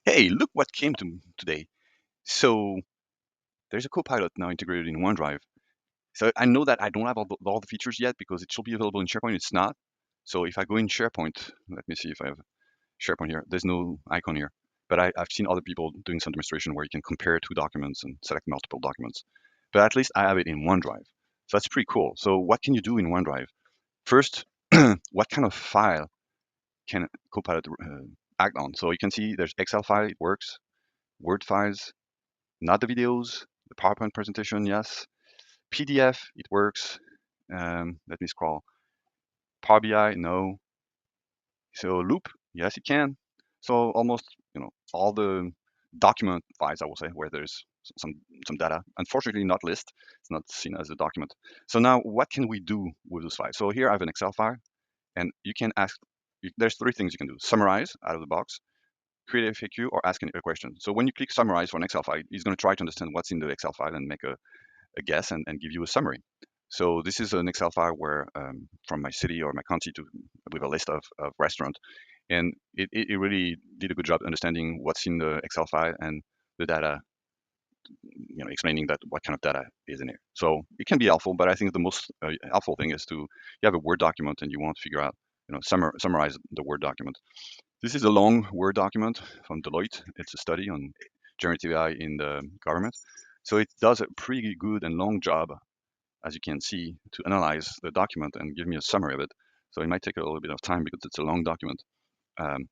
Hey, look what came to today. So there's a Copilot now integrated in OneDrive. So I know that I don't have all the features yet because it should be available in SharePoint. It's not. So if I go in SharePoint, let me see if I have SharePoint here. There's no icon here, but I've seen other people doing some demonstration where you can compare two documents and select multiple documents. But at least I have it in OneDrive. So that's pretty cool. So what can you do in OneDrive? First, what kind of file can Copilot act on? So you can see there's Excel file, it works. Word files, not the videos, the PowerPoint presentation, yes. PDF, it works. Let me scroll. Power BI, no. So Loop, yes, it can. So almost, all the document files, I will say, where there's some some data. Unfortunately, not list. It's not seen as a document. So now, what can we do with those files? So here I have an Excel file, and you can ask. There's three things you can do: summarize out of the box, create a FAQ, or ask a question. So when you click summarize for an Excel file, it's going to try to understand what's in the Excel file and make a guess and give you a summary. So this is an Excel file where from my city or my county to with a list of restaurants, and it really did a good job understanding what's in the Excel file and the data, explaining that what kind of data is in here. So it can be helpful, but I think the most helpful thing is to you have a Word document and you want to figure out, summarize the Word document. This is a long Word document from Deloitte. It's a study on generative AI in the government. So it does a pretty good and long job, as you can see, to analyze the document and give me a summary of it. So it might take a little bit of time because it's a long document. Um,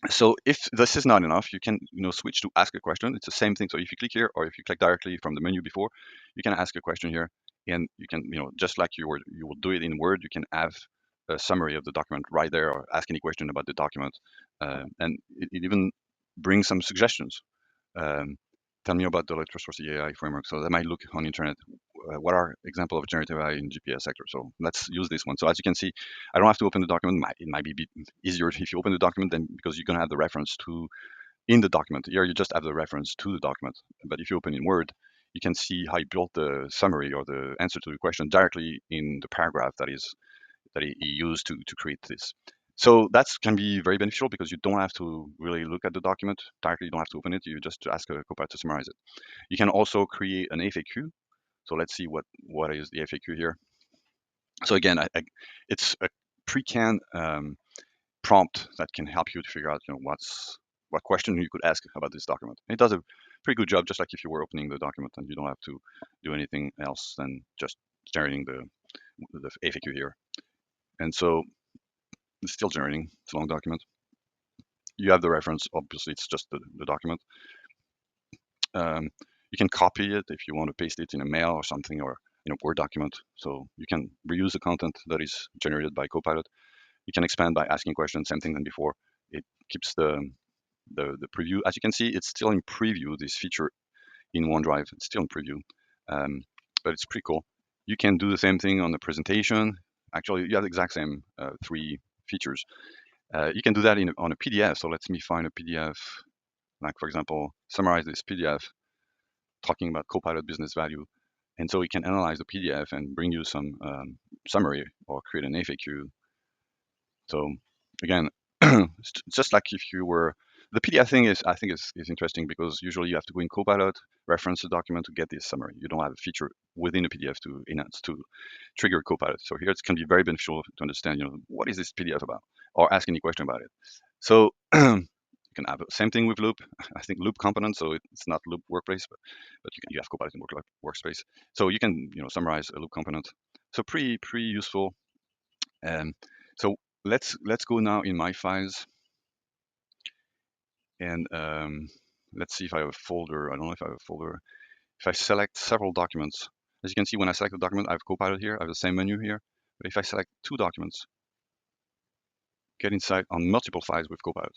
so if this is not enough, you can switch to ask a question. It's the same thing. So if you click here, or if you click directly from the menu before, you can ask a question here, and you can just like you will do it in Word, you can have a summary of the document right there, or ask any question about the document, and it even brings some suggestions. Um, Tell me about the trustworthy AI framework. So they might look on internet. What are example of generative AI in GPS sector? So let's use this one. So as you can see, I don't have to open the document. It might be a bit easier if you open the document, then because you're gonna have the reference to in the document. Here you just have the reference to the document. But if you open in Word, you can see how he built the summary or the answer to the question directly in the paragraph that he used to create this. So that can be very beneficial because you don't have to really look at the document directly. You don't have to open it. You just ask a Copilot to summarize it. You can also create an FAQ. So let's see what is the FAQ here. So again, it's a pre-canned prompt that can help you to figure out what question you could ask about this document. And it does a pretty good job, just like if you were opening the document and you don't have to do anything else than just generating the FAQ here. And so it's still generating. It's a long document. You have the reference. Obviously, it's just the document. Um, you can copy it if you want to paste it in a mail or something, or in a Word document. So you can reuse the content that is generated by Copilot. You can expand by asking questions, same thing than before. It keeps the preview. As you can see, it's still in preview. This feature in OneDrive, it's still in preview, but it's pretty cool. You can do the same thing on the presentation. Actually, you have the exact same three features. You can do that on a PDF. So let me find a PDF, like for example, summarize this PDF talking about Copilot business value. And so it can analyze the PDF and bring you some summary or create an FAQ. So again, it's just like if you were the PDF thing is I think is interesting because usually you have to go in Copilot, reference the document to get this summary. You don't have a feature within a PDF to enhance to trigger Copilot. So here it can be very beneficial to understand, what is this PDF about, or ask any question about it. So you can have the same thing with Loop. I think Loop component, so it's not Loop Workplace, but you have Copilot in Workspace. So you can summarize a Loop component. So pretty useful. Um, so let's go now in my files and let's see if I have a folder. I don't know if I have a folder. If I select several documents, as you can see, when I select a document, I have Copilot here. I have the same menu here. But if I select two documents, get insight on multiple files with Copilot.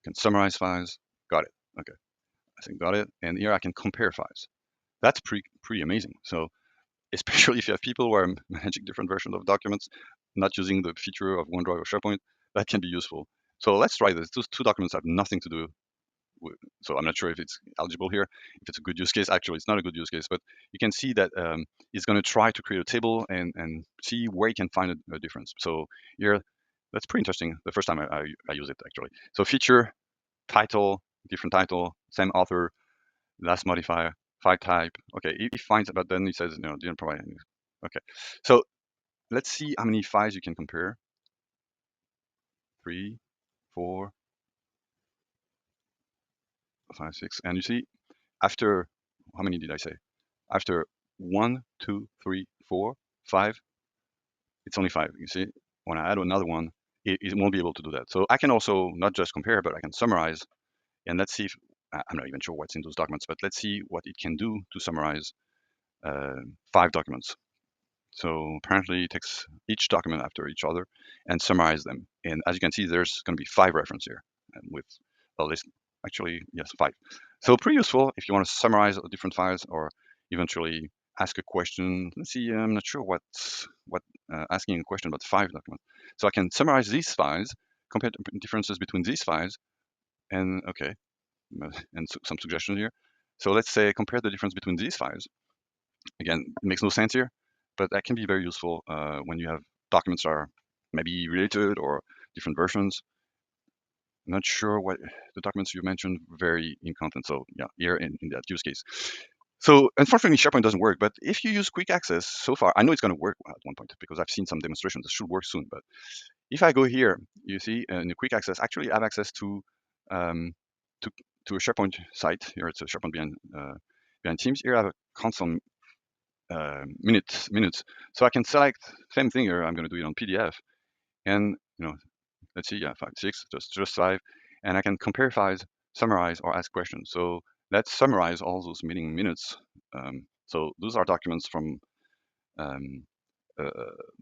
Can summarize files. Got it. Okay, I think got it. And here I can compare files. That's pretty amazing. So especially if you have people who are managing different versions of documents, not using the feature of OneDrive or SharePoint, that can be useful. So let's try this. Those two documents have nothing to do with, so I'm not sure if it's eligible here, if it's a good use case. Actually, it's not a good use case, but you can see that it's going to try to create a table and see where you can find a difference. So here, that's pretty interesting. The first time I use it, actually. So feature, title, different title, same author, last modifier, file type. Okay, he finds, but then he says, no, didn't provide any. Okay, so let's see how many files you can compare. 3, 4, 5, 6, and you see after, how many did I say? After 1, 2, 3, 4, 5, it's only 5. You see, when I add another one, it won't be able to do that. So I can also not just compare, but I can summarize. And let's see if, I'm not even sure what's in those documents, but let's see what it can do to summarize 5 documents. So apparently it takes each document after each other and summarize them. And as you can see, there's going to be 5 references here, and with a list, actually, yes, 5. So pretty useful if you want to summarize different files or eventually ask a question. Let's see, I'm not sure what asking a question about 5 documents. So I can summarize these files, compare the differences between these files, and okay, and some suggestions here. So let's say compare the difference between these files. Again, it makes no sense here, but that can be very useful when you have documents that are maybe related or different versions. I'm not sure what the documents you mentioned vary in content. So yeah, here in that use case. So unfortunately, SharePoint doesn't work. But if you use quick access so far, I know it's going to work at one point because I've seen some demonstrations. It should work soon. But if I go here, you see in the quick access, actually I have access um, to to a SharePoint site. Here it's a SharePoint behind Teams. Here I have a console minutes. So I can select same thing here. I'm going to do it on PDF, and let's see, yeah, 5, 6, just 5, and I can compare files, summarize, or ask questions. So let's summarize all those meeting minutes. So those are documents from um, uh,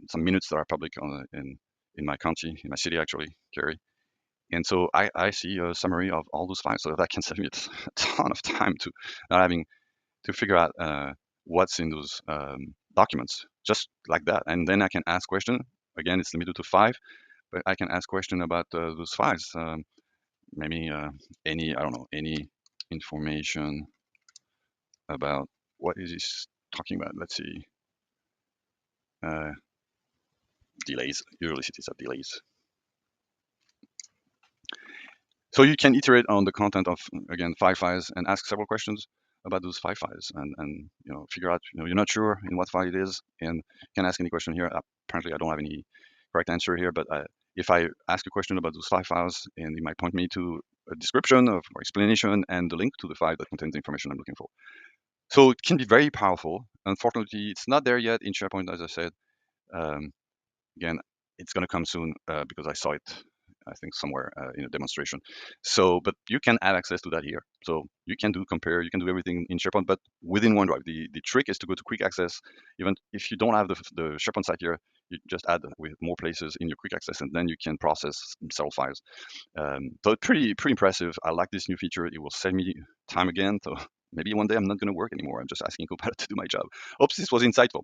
some minutes that are public in my county, in my city actually, Kerry. And so I see a summary of all those files, so that can save me a ton of time to not having to figure out what's in those documents, just like that. And then I can ask question. Again, it's limited to 5, but I can ask question about those files. Maybe any, I don't know, any information about what is this talking about. Let's see. Uh, Delays. Usually cities have delays. So you can iterate on the content of, again, 5 files and ask several questions about those 5 files and figure out, you're not sure in what file it is, and you can ask any question here. Apparently I don't have any correct answer here, but if I ask a question about those 5 files, and it might point me to a description of or explanation and the link to the file that contains the information I'm looking for. So it can be very powerful. Unfortunately, it's not there yet in SharePoint, as I said. Um, Again, it's going to come soon because I saw it, I think, somewhere in a demonstration. So, but you can have access to that here. So you can compare, you can do everything in SharePoint, but within OneDrive. The trick is to go to quick access. Even if you don't have the SharePoint site here, you just add with more places in your quick access, and then you can process several files. So it's pretty impressive. I like this new feature. It will save me time again. So maybe one day I'm not going to work anymore. I'm just asking Copilot to do my job. Hopes this was insightful.